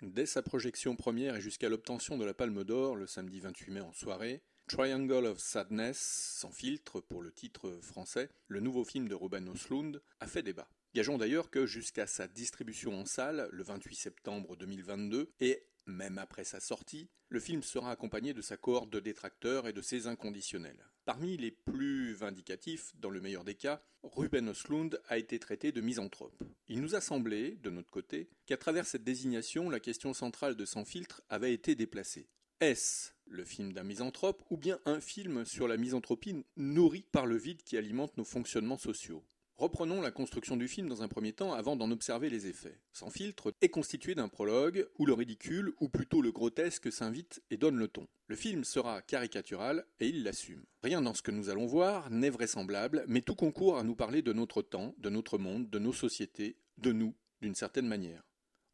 Dès sa projection première et jusqu'à l'obtention de la Palme d'Or le samedi 28 mai en soirée, Triangle of Sadness, sans filtre pour le titre français, le nouveau film de Ruben Östlund, a fait débat. Gageons d'ailleurs que jusqu'à sa distribution en salle, le 28 septembre 2022, et même après sa sortie, le film sera accompagné de sa cohorte de détracteurs et de ses inconditionnels. Parmi les plus vindicatifs, dans le meilleur des cas, Ruben Östlund a été traité de misanthrope. Il nous a semblé, de notre côté, qu'à travers cette désignation, la question centrale de Sans filtre avait été déplacée. Est-ce le film d'un misanthrope ou bien un film sur la misanthropie nourrie par le vide qui alimente nos fonctionnements sociaux ? Reprenons la construction du film dans un premier temps avant d'en observer les effets. Sans filtre est constitué d'un prologue où le ridicule, ou plutôt le grotesque, s'invite et donne le ton. Le film sera caricatural et il l'assume. Rien dans ce que nous allons voir n'est vraisemblable, mais tout concourt à nous parler de notre temps, de notre monde, de nos sociétés, de nous, d'une certaine manière.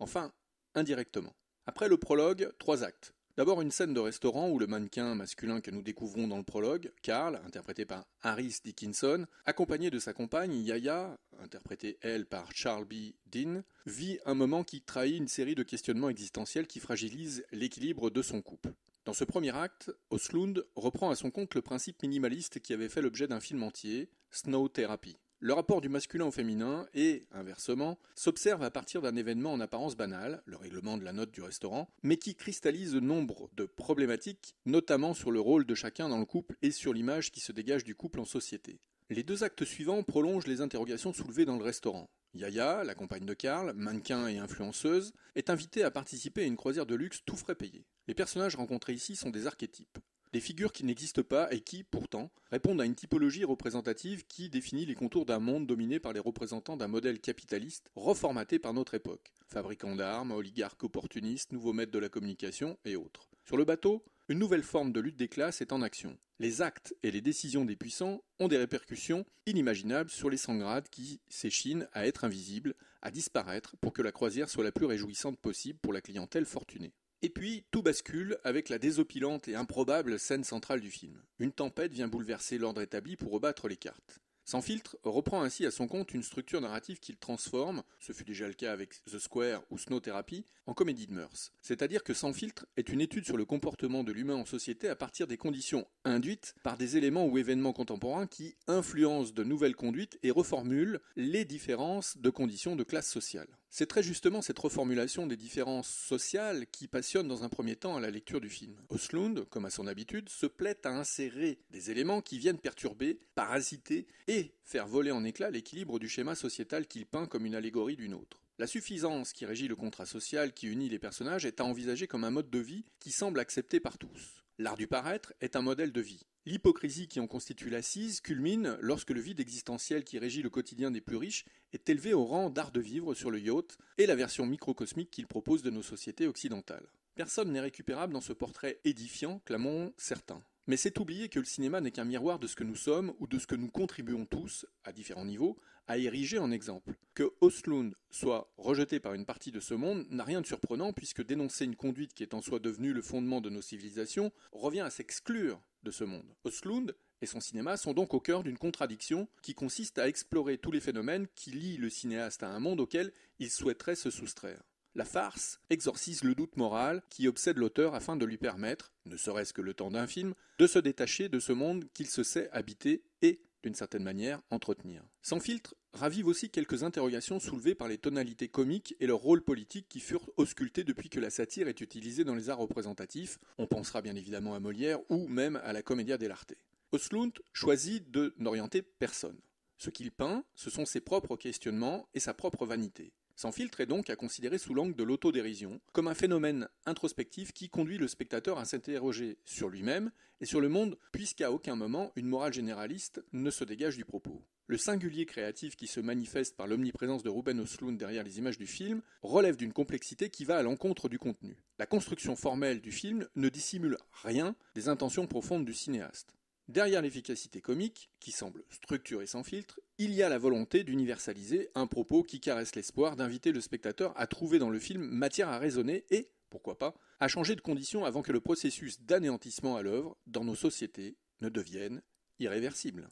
Enfin, indirectement. Après le prologue, 3 actes. D'abord une scène de restaurant où le mannequin masculin que nous découvrons dans le prologue, Carl, interprété par Harris Dickinson, accompagné de sa compagne Yaya, interprétée elle par Charlbi Dean, vit un moment qui trahit une série de questionnements existentiels qui fragilisent l'équilibre de son couple. Dans ce premier acte, Östlund reprend à son compte le principe minimaliste qui avait fait l'objet d'un film entier, Snow Therapy. Le rapport du masculin au féminin et, inversement, s'observe à partir d'un événement en apparence banal, le règlement de la note du restaurant, mais qui cristallise nombre de problématiques, notamment sur le rôle de chacun dans le couple et sur l'image qui se dégage du couple en société. Les 2 actes suivants prolongent les interrogations soulevées dans le restaurant. Yaya, la compagne de Carl, mannequin et influenceuse, est invitée à participer à une croisière de luxe tout frais payée. Les personnages rencontrés ici sont des archétypes. Des figures qui n'existent pas et qui, pourtant, répondent à une typologie représentative qui définit les contours d'un monde dominé par les représentants d'un modèle capitaliste reformaté par notre époque. Fabricants d'armes, oligarques opportunistes, nouveaux maîtres de la communication et autres. Sur le bateau, une nouvelle forme de lutte des classes est en action. Les actes et les décisions des puissants ont des répercussions inimaginables sur les sans-grades qui s'échinent à être invisibles, à disparaître pour que la croisière soit la plus réjouissante possible pour la clientèle fortunée. Et puis, tout bascule avec la désopilante et improbable scène centrale du film. Une tempête vient bouleverser l'ordre établi pour rebattre les cartes. Sans filtre reprend ainsi à son compte une structure narrative qu'il transforme, ce fut déjà le cas avec The Square ou Snow Therapy, en comédie de mœurs. C'est-à-dire que Sans filtre est une étude sur le comportement de l'humain en société à partir des conditions induites par des éléments ou événements contemporains qui influencent de nouvelles conduites et reformulent les différences de conditions de classe sociale. C'est très justement cette reformulation des différences sociales qui passionne dans un premier temps à la lecture du film. Östlund, comme à son habitude, se plaît à insérer des éléments qui viennent perturber, parasiter et faire voler en éclats l'équilibre du schéma sociétal qu'il peint comme une allégorie d'une autre. La suffisance qui régit le contrat social qui unit les personnages est à envisager comme un mode de vie qui semble accepté par tous. L'art du paraître est un modèle de vie. L'hypocrisie qui en constitue l'assise culmine lorsque le vide existentiel qui régit le quotidien des plus riches est élevé au rang d'art de vivre sur le yacht et la version microcosmique qu'il propose de nos sociétés occidentales. Personne n'est récupérable dans ce portrait édifiant, clamons certains. Mais c'est oublier que le cinéma n'est qu'un miroir de ce que nous sommes ou de ce que nous contribuons tous, à différents niveaux, à ériger en exemple. Que Östlund soit rejeté par une partie de ce monde n'a rien de surprenant puisque dénoncer une conduite qui est en soi devenue le fondement de nos civilisations revient à s'exclure de ce monde. Östlund et son cinéma sont donc au cœur d'une contradiction qui consiste à explorer tous les phénomènes qui lient le cinéaste à un monde auquel il souhaiterait se soustraire. La farce exorcise le doute moral qui obsède l'auteur afin de lui permettre, ne serait-ce que le temps d'un film, de se détacher de ce monde qu'il se sait habiter et, d'une certaine manière, entretenir. Sans filtre ravive aussi quelques interrogations soulevées par les tonalités comiques et leur rôle politique qui furent auscultés depuis que la satire est utilisée dans les arts représentatifs, on pensera bien évidemment à Molière ou même à la Commedia dell'arte. Östlund choisit de n'orienter personne. Ce qu'il peint, ce sont ses propres questionnements et sa propre vanité. Sans filtre est donc à considérer sous l'angle de l'autodérision, comme un phénomène introspectif qui conduit le spectateur à s'interroger sur lui-même et sur le monde, puisqu'à aucun moment une morale généraliste ne se dégage du propos. Le singulier créatif qui se manifeste par l'omniprésence de Ruben Östlund derrière les images du film relève d'une complexité qui va à l'encontre du contenu. La construction formelle du film ne dissimule rien des intentions profondes du cinéaste. Derrière l'efficacité comique, qui semble structurée sans filtre, il y a la volonté d'universaliser un propos qui caresse l'espoir d'inviter le spectateur à trouver dans le film matière à raisonner et, pourquoi pas, à changer de condition avant que le processus d'anéantissement à l'œuvre, dans nos sociétés, ne devienne irréversible.